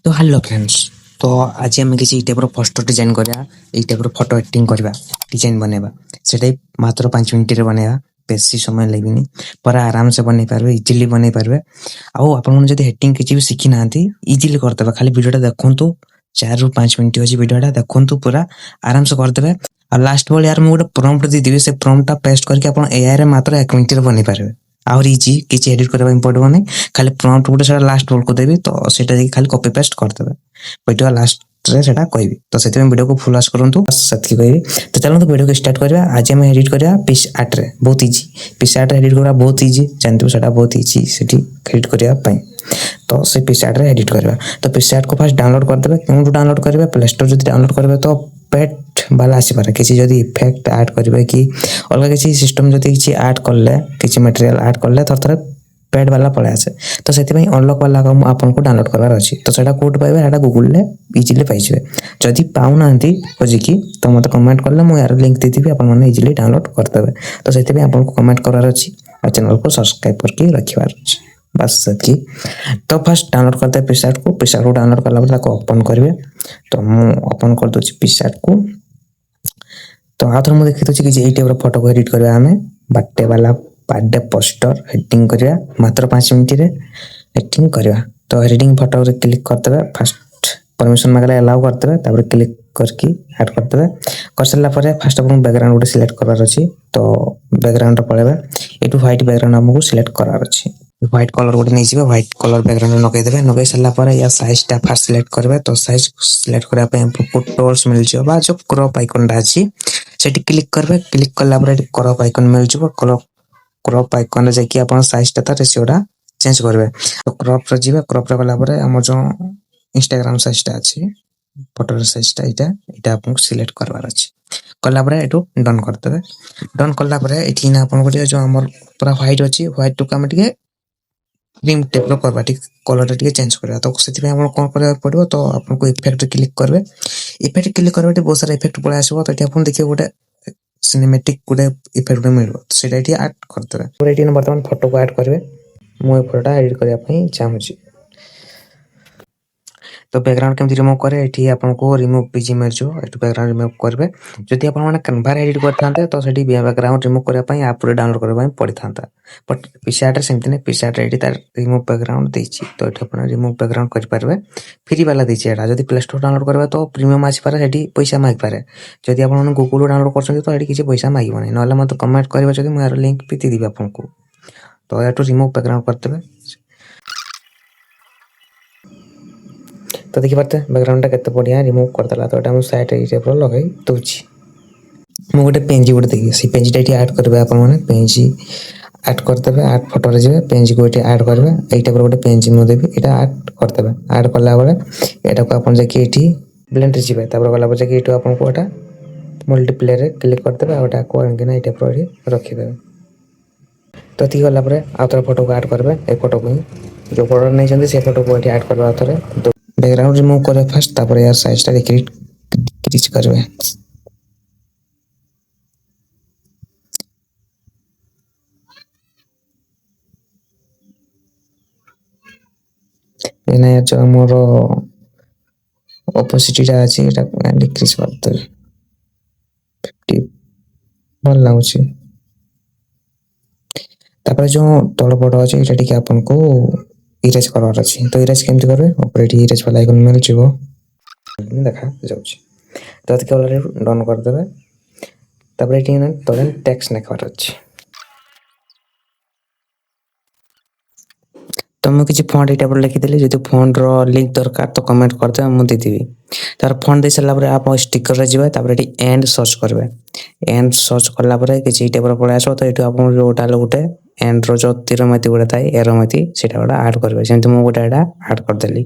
तो hello friends. तो आज आम किसी टाइप पोस्टर डिजाइन करा टाइप फोटो एक्टिंग करवा डिजाइन बनवा से मात्र 5 मिनट बनवा बेसी समय लगे पूरा आराम से बन पारे इजिली बन पारे। आपड़ी हेटिंग किसी भी शिखी ना इजिली करदे खाली वीडियो देखु 4 ରୁ 5 ମିନିଟ अच्छी वीडियो देखु पूरा आराम से करदे। लास्ट बेल यार मुझे प्रॉम्प्ट देदेवी से प्रॉम्प्ट पेस्ट करके आप एआई मात्र 1 मिनट बन पारे आउर इजी किसी एडिट करबा पड़ो नहीं खाली प्रॉम्प्ट गोटे से लास्ट रोल को देवी तो सेटा खाली कॉपी पेस्ट करदे वीडियो लास्ट रे सेटा कहबी तो से वीडियो को फुल वॉच करंतु सतकी कहबी। तो चलो वीडियो को स्टार्ट करबा। आज हम एडिट करबा पिक्स आर्ट रे बहुत इजी पिक्स आर्ट एडिट करबा बहुत इजी जानते सेटा बहुत इजी सेठी एडिट करबा पई तो से पिक्स आर्ट रे एडिट करबा। तो पिक्स आर्ट को फर्स्ट डाउनलोड कर देबे क्यों डाउनलोड करबे प्ले स्टोर जदी डाउनलोड करबे तो पेट वाला आसी पारे किसी जदी इफेक्ट ऐड करबे कि अलग किसी सिस्टम जदी किसी ऐड करले किसी मटेरियल ऐड करले थर थर पेड वाला पळे आसे तो सेति पई अनलॉक वाला काम आपन को डाउनलोड करबार अछि तो सेटा कोड पाइबे एटा गूगल ले इजीली पाइछबे। जदी पाउ नांती खोजि की तो मते कमेंट करले मु यार लिंक देतिबी आपन माने इजीली डाउनलोड करतबे। तो सेति पई आपन को कमेंट करार अछि और चैनल को सब्सक्राइब करके रखिबार अछि बस सेति। तो फर्स्ट डाउनलोड करते पिक्सआर्ट को डाउनलोड करला बाद ओपन करबे तो मु ओपन कर दोछि पिक्सआर्ट को। तो आथर मु देखि दोछि कि जे टाइप रो फोटो को एडिट करबा हमें बर्थडे वाला बर्थडे पोस्टर एडिटिंग करबा मात्र 5 मिनिट रे एडिटिंग करबा। तो एडिटिंग फोटो रे क्लिक करतबे फर्स्ट परमिशन मागले अलाउ करतबे तापर क्लिक करके ऐड करतबे कर सला परे फर्स्ट अपन बैकग्राउंड गोटे सिलेक्ट करार अछि तो बैकग्राउंड रे पळेबे एटू व्हाइट बैकग्राउंड हमको सिलेक्ट करार अछि व्हाइट कलर गोटे नहीं जीवे व्हाइट कलर बैकग्राउंड नगे देबे नगे सला परे या साइज टा फर्स्ट सिलेक्ट करबे तो साइज सिलेक्ट करबा पे हमको टूल्स मिल जो बा जो क्रॉप आइकन टा अछि सेठी क्लिक करबे क्लिक करला परे क्रॉप आइकन मिल जो क्रॉप आइकन रे जाकी अपन साइज टा रेशियो टा चेंज करबे। तो क्रॉप रे जीवे क्रॉप रे गला परे हमर जो इंस्टाग्राम साइज टा अछि फोटो साइज टा इटा आपन सिलेक्ट करबार अछि कला परे एटू डन करतबे। डन करला परे एठी ना आपन को जो हमर पूरा व्हाइट अछि व्हाइट टू कम टिके क्रीम डेवलप करबा ठीक कलर टिके चेंज करबा। तो सेति हम कोन करबा पड़िबो तो आपन को इफेक्ट क्लिक करबे इफेक्ट क्लिक करबे बहुत सारा इफेक्ट पळे आसीबो तो एठी आपन देखिए गोटे सिनेमैटिक गोटे इफेक्ट मिलबो तो सेटा एठी ऐड करतबे। तो एठी वर्तमान फोटो को ऐड करबे मु ए फोटोटा एडिट करबा पई चाहूची। तो बैकग्राउंड केमति रिमूव करे एठी आपन को रिमूव पीजी मारजो एठी बैकग्राउंड रिमूव करबे जदि आपन माने कैनवा एडिट करथांते तो सेठी बैकग्राउंड रिमूव करे पई आप पूरे डाउनलोड करे पई पड़ी थांता बट पिक्सआर्ट रे सेमति ने पिक्सआर्ट एडी तार रिमूव बैकग्राउंड देछि तो एठी आपन रिमूव बैकग्राउंड कर पारबे फ्री वाला देछि एटा जदि प्ले स्टोर डाउनलोड करबे तो प्रीमियम आसी पारे सेठी पैसा माग पारे जदि आपन माने गूगल डाउनलोड करछन तो एठी किछि पैसा मागिबो नै नले मते कमेंट करबे जदि मु यार लिंक भी देबी आपन को तो एटू रिमूव बैकग्राउंड करतबे। तो देखि पारते बैकग्राउंड केते बढ़िया रिमूव करतला तो एटा हम साइड ए टाइप रो लगाई दोछि मु गोटे पेंजी गोटे देखि से पेंजी टाइट ऐड करबे आपन माने पेंजी ऐड करतबे ऐड फोटो रे जेबे पेंजी को एटे ऐड करबे एई टाइप रो गोटे पेंजी मु देबी एटा ऐड करतबे ऐड करला बेले एटा को आपन जेकी एठी ब्लेंड रे जेबे तापर गला बजे कि एटू आपन को एटा मल्टीप्ले रे क्लिक करतबे आ एटा को एंगे ना एई टाइप रो रखि देबे। तो ती गला परे आउतर फोटो को ऐड करबे ए फोटो को जो फोटो नै जंदे से फोटो को एठी ऐड करबा आउतर बैकग्राउंड रिमूव करे फर्स्ट तापर यार साइज टा डिक्रीज करबे एना जो हमर ओपोसिटीटा अछि एटा डिक्रीज करते 50 भल लागुछि तापर जो तळ पड अछि एटा टिके आपन को इरेज करवार अछि तो इरेज केमति करबे ऑपरेट इरेज वाला आइकन मिल जिवो देखा जाउछि तो एत कलर डन कर देबे तापर एठी न तळे टेक्स्ट लिखवार अछि तो मु किछि फॉन्ट एटा पर लिखि देली जदि फॉन्ट रो लिंक दरकार तो कमेंट करते मु दे देबी तार फॉन्ट दे सला परे आप स्टिकर रे जिबे तापर एठी एंड सर्च करबे एंड सर्च करला परे किछि टाइप रो पळे आसो तो एठी आपन जोटा गोटे एंड रो जो तीर मति गोटे थाए एरो मति सेटा गोटा ऐड करबे सेमति मु गोटा एटा ऐड कर देली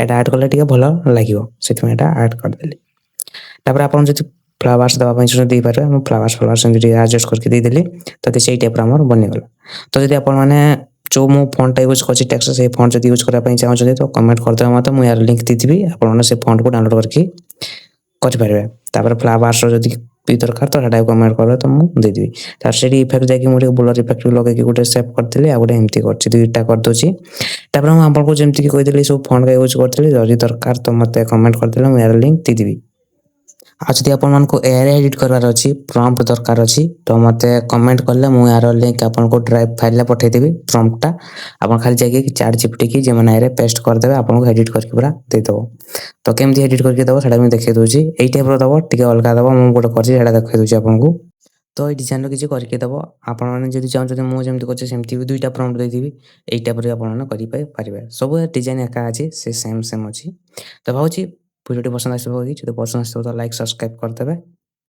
एटा ऐड करले टिके भलो लागिवो सेति में एटा ऐड कर देली तापर आपन जति फ्लावर्स दबा पई सुन दे पारे हम फ्लावर्स सेमति एडजस्ट करके दे देली तो सेई टाइप रो हमर बनि गेल। तो जदि आपन माने जो मु फॉन्ट यूज करछि टेक्स्ट से फॉन्ट जदि यूज करा पई चाहौ छथि तो कमेंट कर देबा मते मु यार लिंक दे दिबी आपन माने से फॉन्ट को डाउनलोड करके कर पारबे तापर फ्लावर्स जदि ବି ଦରକାର ତ ସେଟା କମେଣ୍ଟ କରିବେ ତ ମୁଁ ଦେଇଦେବି। ତାପରେ ସେଠି ଇଫେକ୍ଟ ଯାଇକି ମୁଁ ଟିକେ ବ୍ଲର୍ ଇଫେକ୍ଟ ଲଗେଇକି ଗୋଟେ ସେଭ୍ କରିଥିଲି ଆଉ ଗୋଟେ ଏମିତି କରିଛି ଦୁଇଟା କରିଦେଉଛି। ତାପରେ ମୁଁ ଆପଣଙ୍କୁ ଯେମିତିକି କହିଥିଲି ସବୁ ଫଣ୍ଡ ୟୁଜ୍ କରିଥିଲି ଯଦି ଦରକାର ତ ମୋତେ କମେଣ୍ଟ କରିଦେଲେ ମୁଁ ଏହାର ଲିଙ୍କ୍ ଦେଇଦେବି। ଆଉ ଯଦି ଆପଣମାନଙ୍କୁ ଏଆଇରେ ଏଡ଼ିଟ୍ କରିବାର ଅଛି ପ୍ରମ୍ପ୍ଟ ଦରକାର ଅଛି ତ ମୋତେ କମେଣ୍ଟ କଲେ ମୁଁ ଏହାର ଲିଙ୍କ୍ ଆପଣଙ୍କୁ ଡ୍ରାଇଭ୍ ଫାଇଲ୍ରେ ପଠାଇଦେବି ପ୍ରମ୍ପ୍ଟଟା। ଆପଣ ଖାଲି ଯାଇକି ଚାଟ୍ ଜିପିଟି ଜେମିନାଇରେ ପେଷ୍ଟ କରିଦେବେ ଆପଣଙ୍କୁ ଏଡ଼ିଟ୍ କରିକି ପୁରା ଦେଇଦେବ। ତ କେମିତି ଏଡ଼ିଟ୍ କରିକି ଦେବ ସେଇଟା ମୁଁ ଦେଖାଇ ଦେଉଛି। ଏଇ ଟାଇପ୍ର ଦେବ ଟିକେ ଅଲଗା ଦେବ ମୁଁ ଗୋଟେ କରିଛି ସେଇଟା ଦେଖାଇ ଦେଉଛି ଆପଣଙ୍କୁ। ତ ଏଇ ଡିଜାଇନ୍ର କିଛି କରିକି ଦେବ ଆପଣମାନେ ଯଦି ଚାହୁଁଛନ୍ତି ମୁଁ ଯେମିତି କରିଛି ସେମିତି ବି ଦୁଇଟା ପ୍ରମ୍ପ୍ଟ ଦେଇଦେବି ଏଇ ଟାଇପ୍ରେ ଆପଣମାନେ କରିପାରିବେ। ସବୁ ଡିଜାଇନ୍ ଏକା ଅଛି ସେ ସେମ୍ ଅଛି। ତ ଭାବୁଛି ଭିଡ଼ିଓଟି ପସନ୍ଦ ଆସିବ କି ଯଦି ପସନ୍ଦ ଆସିବ ତ ଲାଇକ୍ ସବସ୍କ୍ରାଇବ୍ କରିଦେବେ।